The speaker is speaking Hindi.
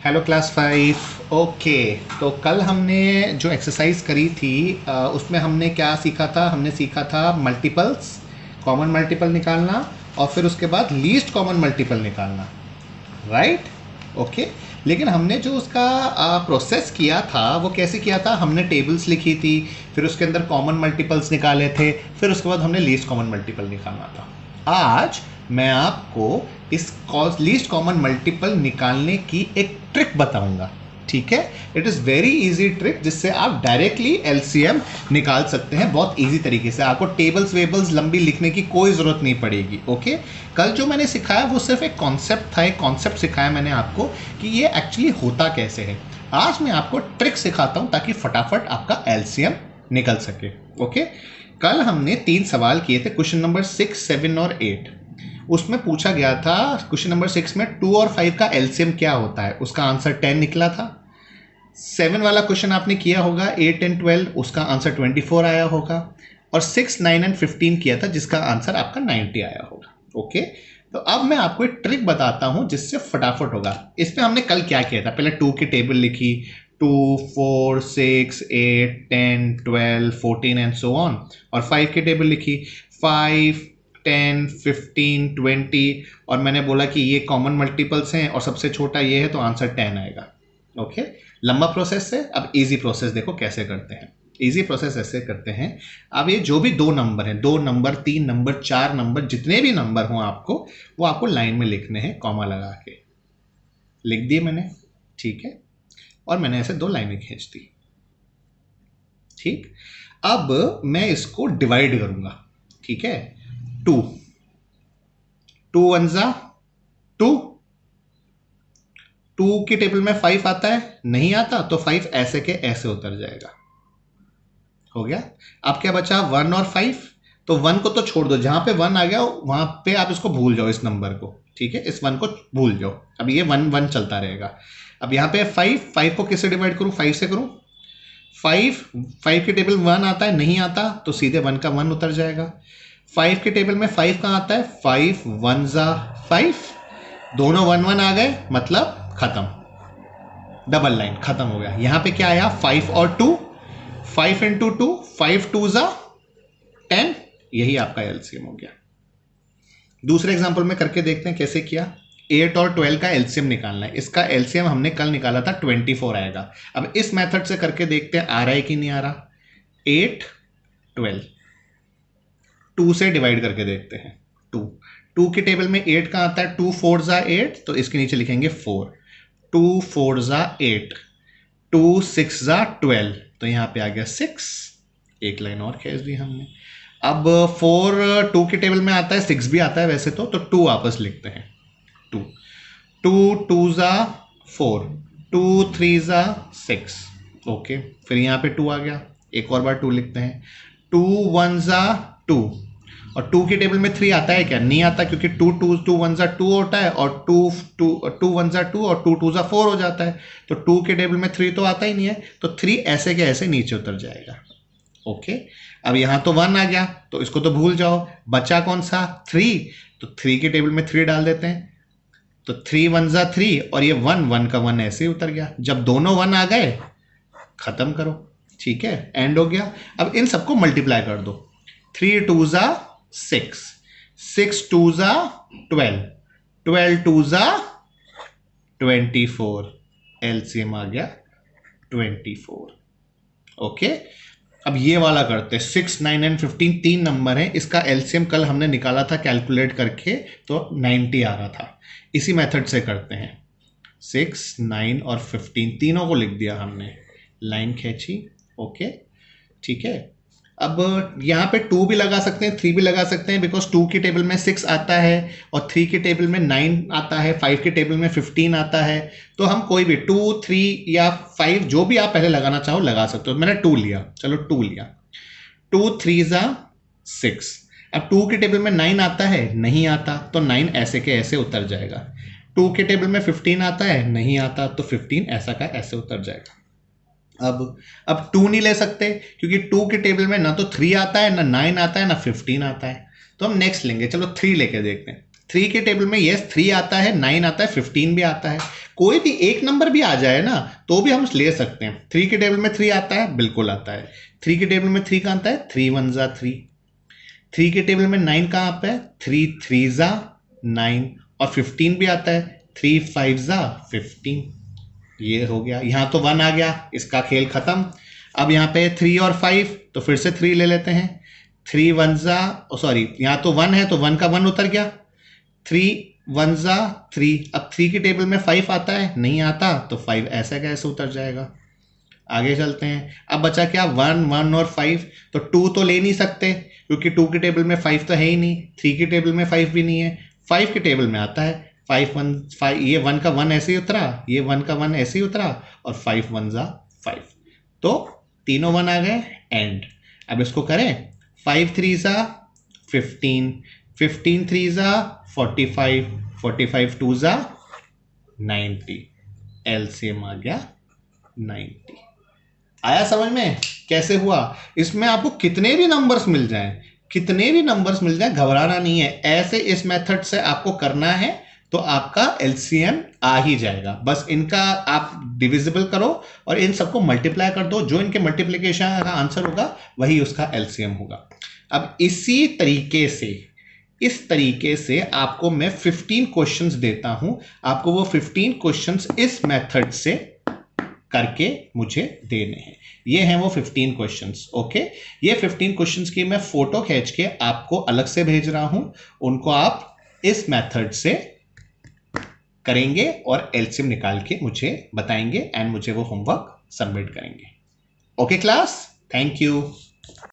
Hello class 5। ओके, तो कल हमने जो एक्सरसाइज करी थी उसमें हमने क्या सीखा था? हमने सीखा था मल्टीपल्स, कॉमन मल्टीपल निकालना और फिर उसके बाद लीस्ट कॉमन मल्टीपल निकालना, राइट? ओके, लेकिन हमने जो उसका प्रोसेस किया था वो कैसे किया था? हमने टेबल्स लिखी थी, फिर उसके अंदर कॉमन मल्टीपल्स निकाले थे, फिर उसके बाद हमने लीस्ट कॉमन मल्टीपल निकालना था। आज मैं आपको इस लीस्ट कॉमन मल्टीपल निकालने की एक ट्रिक बताऊंगा, ठीक है? It is very easy trick जिससे आप डायरेक्टली एलसीएम निकाल सकते हैं बहुत इजी तरीके से। आपको टेबल्स वेबल्स लंबी लिखने की कोई ज़रूरत नहीं पड़ेगी। ओके, कल जो मैंने सिखाया वो सिर्फ एक कॉन्सेप्ट था, एक कॉन्सेप्ट सिखाया मैंने आपको कि ये एक्चुअली होता कैसे है। आज मैं आपको ट्रिक सिखाता हूँ ताकि फटाफट आपका एलसीएम निकल सके। ओके, कल हमने 3 सवाल किए थे, क्वेश्चन नंबर 6, 7 और 8। उसमें पूछा गया था क्वेश्चन नंबर 6 में 2 और 5 का एलसीएम क्या होता है, उसका आंसर 10 निकला था। 7 वाला क्वेश्चन आपने किया होगा 8 एंड 12, उसका आंसर 24 आया होगा। और 6, 9 एंड 15 किया था जिसका आंसर आपका 90 आया होगा। ओके, तो अब मैं आपको एक ट्रिक बताता हूं जिससे फटाफट होगा। इसमें हमने कल क्या किया था? पहले 2 की टेबल लिखी, 2, 4, 6, 8, 10, 12, 14 एंड सो ऑन। और 5 की टेबल लिखी, 5, 10, 15, 20, और मैंने बोला कि ये कॉमन मल्टीपल्स हैं और सबसे छोटा ये है तो आंसर 10 आएगा। ओके, लंबा प्रोसेस है। अब इजी प्रोसेस देखो कैसे करते हैं। इजी प्रोसेस ऐसे करते हैं, अब ये जो भी 2 नंबर हैं, 2 नंबर, 3 नंबर, 4 नंबर, जितने भी नंबर हों आपको, वो आपको लाइन में लिखने हैं, कॉमा लगा के। लिख दिए मैंने, ठीक है? और मैंने ऐसे 2 लाइनें खींच दी, ठीक? अब मैं इसको डिवाइड करूंगा, ठीक है? 2, 2 1 जा 2, 2 की टेबल में 5 आता है? नहीं आता, तो 5 ऐसे के ऐसे उतर जाएगा। हो गया। अब क्या बचा? 1 और 5। तो 1 को तो छोड़ दो, जहां पे 1 आ गया वहां पे आप इसको भूल जाओ, इस नंबर को, ठीक है? इस 1 को भूल जाओ। अब ये 1 1 चलता रहेगा। अब यहाँ पे 5 को किससे डिवाइड करूं? 5 से करूं। 5 की टेबल 1 आता है? नहीं आता, तो सीधे 1 का 1 उतर जाएगा। 5 की टेबल में 5 कहाँ आता है? 5 1 जा 5, दोनों 1 1 आ गए, मतलब खत्म, डबल लाइन खत्म हो गया। यहां पे क्या आया? 5 और 2, 5 इंटू 2, 5 2 जा 10, यही आपका एलसीएम हो गया। दूसरे एग्जांपल में करके देखते हैं कैसे किया। 8 और 12 का एलसीएम निकालना है। इसका एलसीएम हमने कल निकाला था, 24 आएगा। अब इस मेथड से करके देखते हैं आ रहा है कि नहीं आ रहा। 8 12, 2 से डिवाइड करके देखते हैं। 2 की टेबल में 8 कहाँ आता है? 2 4 जा 8, तो इसके नीचे लिखेंगे 4। 2 4 जा 8, 2 6 जा 12, तो यहाँ पे आ गया 6, एक लाइन और खींच दी हमने। अब 4 2 की टेबल में आता है, 6 भी आता है वैसे तो 2 वापस लिखते हैं। 2 2 2 जा 4, 2 3 जा 6। ओके, फिर यहाँ पे 2 आ गया, एक और बार 2 लिखते हैं। 2 1 जा 2, और 2 की टेबल में 3 आता है क्या? नहीं आता, क्योंकि 2 2 2 1 जा 2 होता है, और 2 2 2 1 जा 2 और 2 2 जा 4 हो जाता है। तो 2 की टेबल में 3 तो आता ही नहीं है, तो 3 ऐसे के ऐसे नीचे उतर जाएगा। ओके, अब यहाँ तो 1 आ गया, तो इसको तो भूल जाओ। बचा कौन सा? 3, तो 3 की टेबल में 3 डाल देते हैं, तो 3 1 जा 3, और ये 1 1 का 1 ऐसे ही उतर गया। जब दोनों 1 आ गए, खत्म करो, ठीक है? एंड हो गया। अब इन सबको मल्टीप्लाई कर दो। 3 2 जा 6, 6 2 जा 12, 12 2 जा 24, एलसीएम आ गया 24। ओके, अब ये वाला करते हैं। 6 9 एंड 15 3 नंबर है, इसका एलसीएम कल हमने निकाला था कैलकुलेट करके, तो 90 आ रहा था। इसी मेथड से करते हैं। 6 9 और 15 तीनों को लिख दिया हमने, लाइन खींची। ओके, ठीक है। अब यहाँ पे 2 भी लगा सकते हैं, 3 भी लगा सकते हैं, बिकॉज 2 की टेबल में 6 आता है और 3 की टेबल में 9 आता है, 5 की टेबल में 15 आता है। तो हम कोई भी 2 3 या 5 जो भी आप पहले लगाना चाहो लगा सकते हो। मैंने 2 लिया, चलो 2 लिया। 2 3 जा 6। अब 2 की टेबल में 9 आता है? नहीं आता, तो 9 ऐसे के ऐसे उतर जाएगा। 2 की टेबल में 15 आता है? नहीं आता, तो 15 ऐसा का ऐसे उतर जाएगा। अब 2 नहीं ले सकते, क्योंकि 2 की टेबल में ना तो 3 आता है, ना 9 आता है, ना 15 आता है। तो हम नेक्स्ट लेंगे, चलो 3 लेके देखते हैं। 3 की टेबल में यस 3 आता है, 9 आता है, 15 भी आता है। कोई भी एक नंबर भी आ जाए ना तो भी हम ले सकते हैं। 3 के टेबल में 3 आता है, बिल्कुल आता है। 3 के टेबल में 3 कहाँ आता है, 3 1 जा 3। 3 के टेबल में 9 कहाँ आता है, 3 3 जा 9। और 15 भी आता है, 3 5 जा 15। ये हो गया, यहाँ तो 1 आ गया, इसका खेल खत्म। अब यहाँ पे 3 और 5, तो फिर से 3 ले लेते हैं। 3 1 जा, सॉरी यहाँ तो 1 है तो 1 का 1 उतर गया। 3 1 जा 3। अब 3 की टेबल में 5 आता है, नहीं आता, तो 5 ऐसे कैसे उतर जाएगा। आगे चलते हैं। अब बचा क्या, 1 1 और 5। तो 2 तो ले नहीं सकते क्योंकि 2 की टेबल में 5 तो है ही नहीं। 3 की टेबल में 5 भी नहीं है। 5 की टेबल में आता है 5 1 5। ये 1 का 1 ऐसे ही उतरा, ये 1 का 1 ऐसे ही उतरा, और 5 1 जा 5। तो तीनों 1 आ गए, एंड। अब इसको करें, 5 3 जा 15, 15 3 जा 45, 45 2 जा 90। एलसीएम आ गया 90। आया समझ में कैसे हुआ। इसमें आपको कितने भी नंबर्स मिल जाएं, कितने भी नंबर्स मिल जाएं, घबराना नहीं है। ऐसे इस मेथड से आपको करना है तो आपका एलसीएम आ ही जाएगा। बस इनका आप डिविजिबल करो और इन सबको मल्टीप्लाई कर दो। जो इनके मल्टीप्लिकेशन का आंसर होगा वही उसका एलसीएम होगा। अब इसी तरीके से, इस तरीके से आपको मैं 15 क्वेश्चंस देता हूं। आपको वो 15 क्वेश्चंस इस मेथड से करके मुझे देने हैं। ये हैं वो 15 क्वेश्चंस। ओके, ये 15 क्वेश्चंस की मैं फोटो खींच के आपको अलग से भेज रहा हूं। उनको आप इस मेथड से करेंगे और एलसीएम निकाल के मुझे बताएंगे एंड मुझे वो होमवर्क सबमिट करेंगे। Okay class, thank you.